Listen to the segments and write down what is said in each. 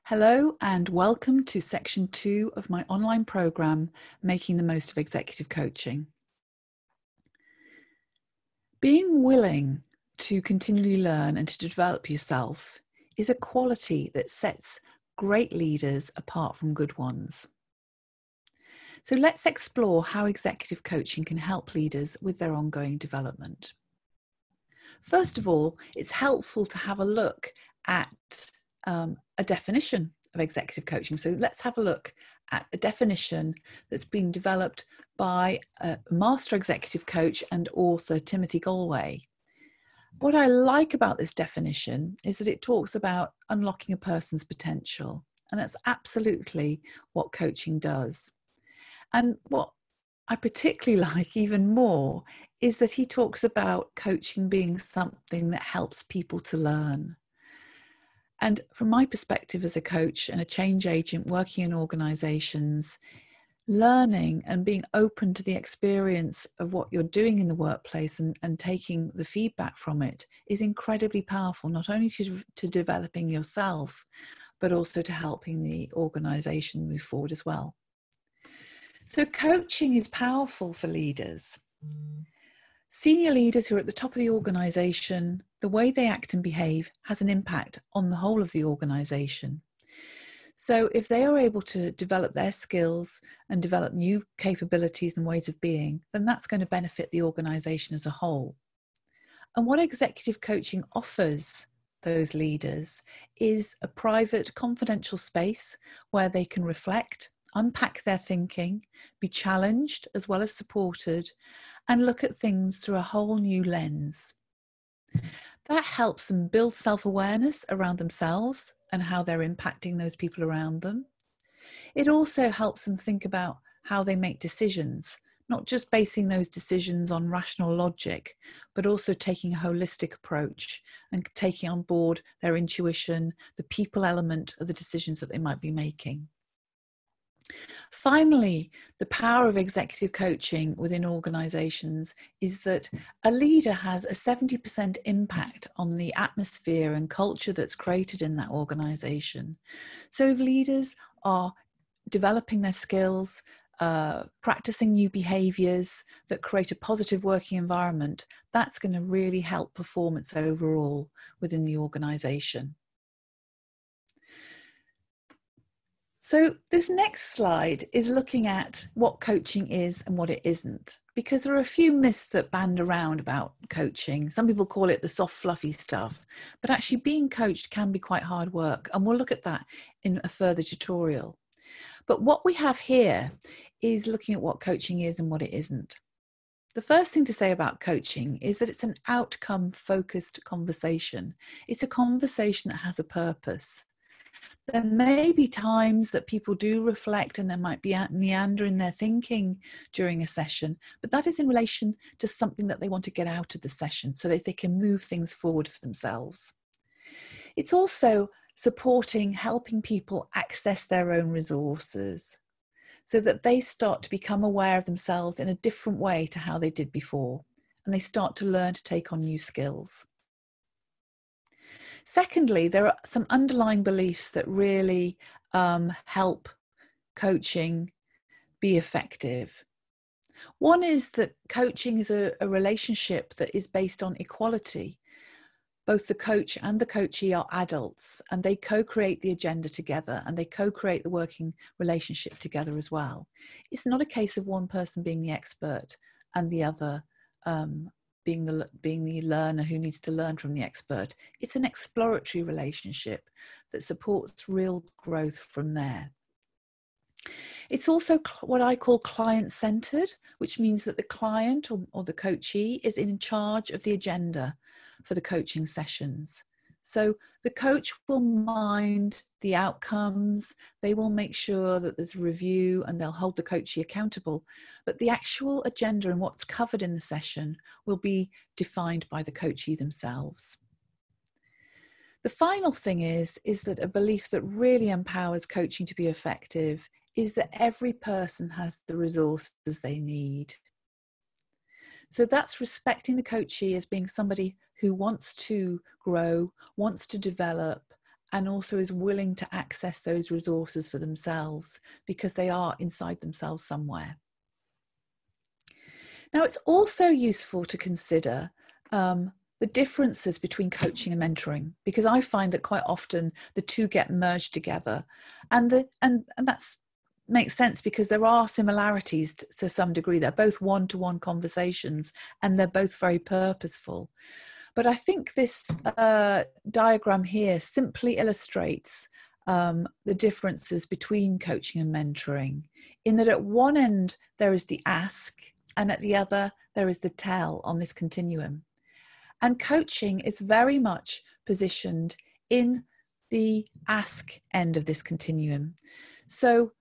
Hello and welcome to section 2 of my online program, Making the Most of Executive Coaching. Being willing to continually learn and to develop yourself is a quality that sets great leaders apart from good ones. So let's explore how executive coaching can help leaders with their ongoing development. First of all, it's helpful to have a look at a definition of executive coaching. So let's have a look at a definition that's been developed by a master executive coach and author Timothy Galway. What I like about this definition is that it talks about unlocking a person's potential, and that's absolutely what coaching does. And what I particularly like even more is that he talks about coaching being something that helps people to learn. And from my perspective as a coach and a change agent working in organizations, learning and being open to the experience of what you're doing in the workplace and taking the feedback from it is incredibly powerful, not only to developing yourself, but also to helping the organization move forward as well. So coaching is powerful for leaders. Senior leaders who are at the top of the organization, the way they act and behave has an impact on the whole of the organization. So if they are able to develop their skills and develop new capabilities and ways of being, then that's going to benefit the organization as a whole. And what executive coaching offers those leaders is a private, confidential space where they can reflect, unpack their thinking, be challenged as well as supported, and look at things through a whole new lens. That helps them build self-awareness around themselves and how they're impacting those people around them. It also helps them think about how they make decisions, not just basing those decisions on rational logic, but also taking a holistic approach and taking on board their intuition, the people element of the decisions that they might be making. Finally, the power of executive coaching within organizations is that a leader has a 70% impact on the atmosphere and culture that's created in that organization. So if leaders are developing their skills, practicing new behaviors that create a positive working environment, that's going to really help performance overall within the organization. So this next slide is looking at what coaching is and what it isn't, because there are a few myths that band around about coaching. Some people call it the soft, fluffy stuff, but actually being coached can be quite hard work. And we'll look at that in a further tutorial. But what we have here is looking at what coaching is and what it isn't. The first thing to say about coaching is that it's an outcome-focused conversation. It's a conversation that has a purpose. There may be times that people do reflect and there might be meander in their thinking during a session, but that is in relation to something that they want to get out of the session so that they can move things forward for themselves. It's also supporting, helping people access their own resources so that they start to become aware of themselves in a different way to how they did before, and they start to learn to take on new skills. Secondly, there are some underlying beliefs that really help coaching be effective. One is that coaching is a relationship that is based on equality. Both the coach and the coachee are adults, and they co-create the agenda together, and they co-create the working relationship together as well. It's not a case of one person being the expert and the other being the learner who needs to learn from the expert. It's an exploratory relationship that supports real growth from there. It's also what I call client-centered, which means that the client or the coachee is in charge of the agenda for the coaching sessions. So the coach will mind the outcomes, they will make sure that there's review and they'll hold the coachee accountable, but the actual agenda and what's covered in the session will be defined by the coachee themselves. The final thing is that a belief that really empowers coaching to be effective is that every person has the resources they need. So that's respecting the coachee as being somebody who wants to grow, wants to develop, and also is willing to access those resources for themselves because they are inside themselves somewhere. Now, it's also useful to consider the differences between coaching and mentoring, because I find that quite often the two get merged together, and that's makes sense because there are similarities to some degree. They're both one-to-one conversations and they're both very purposeful. But I think this diagram here simply illustrates the differences between coaching and mentoring, in that at one end there is the ask, and at the other there is the tell on this continuum. And coaching is very much positioned in the ask end of this continuum. So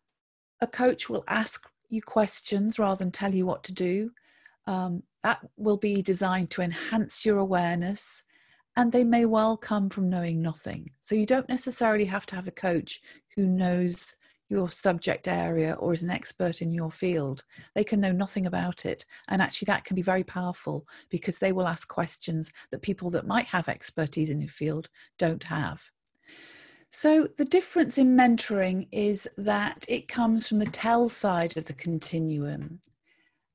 a coach will ask you questions rather than tell you what to do. That will be designed to enhance your awareness, and they may well come from knowing nothing. So you don't necessarily have to have a coach who knows your subject area or is an expert in your field. They can know nothing about it. And actually that can be very powerful because they will ask questions that people that might have expertise in your field don't have. So the difference in mentoring is that it comes from the tell side of the continuum.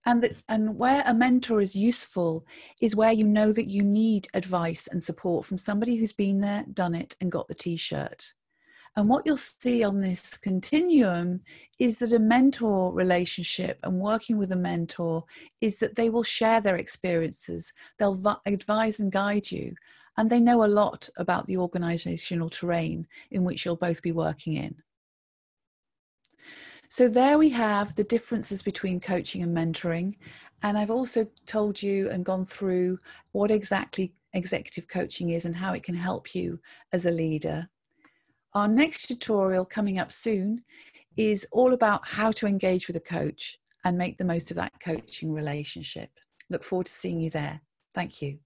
And where a mentor is useful is where you know that you need advice and support from somebody who's been there, done it, and got the t-shirt. And what you'll see on this continuum is that a mentor relationship and working with a mentor is that they will share their experiences, they'll advise and guide you, and they know a lot about the organizational terrain in which you'll both be working in. So there we have the differences between coaching and mentoring. And I've also told you and gone through what exactly executive coaching is and how it can help you as a leader. Our next tutorial coming up soon is all about how to engage with a coach and make the most of that coaching relationship. Look forward to seeing you there. Thank you.